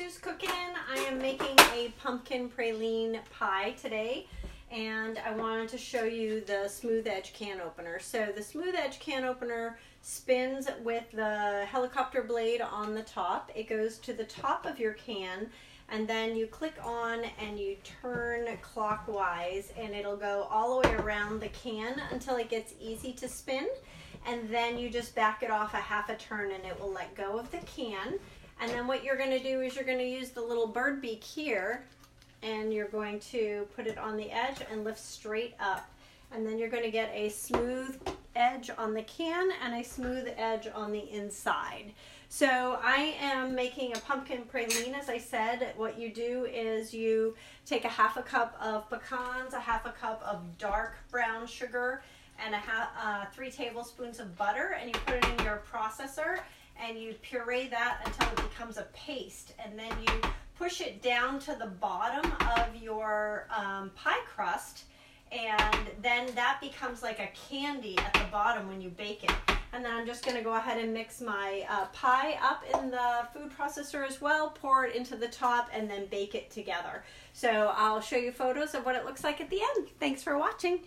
Sue's Cooking. I am making a pumpkin praline pie today, and I wanted to show you the smooth edge can opener. So the smooth edge can opener spins with the helicopter blade on the top. It goes to the top of your can, and then you click on and you turn clockwise, and it'll go all the way around the can until it gets easy to spin, and then you just back it off a half a turn and it will let go of the can. And then what you're going to do is you're going to use the little bird beak here, and you're going to put it on the edge and lift straight up, and then you're going to get a smooth edge on the can and a smooth edge on the inside. So I am making a pumpkin praline. As I said, what you do is you take a half a cup of pecans, a half a cup of dark brown sugar, and 3 tablespoons of butter, and you put it in your processor and you puree that until it becomes a paste, and then you push it down to the bottom of your pie crust, and then that becomes like a candy at the bottom when you bake it. And then I'm just going to go ahead and mix my pie up in the food processor as well, pour it into the top, and then bake it together. So I'll show you photos of what it looks like at the end. Thanks for watching.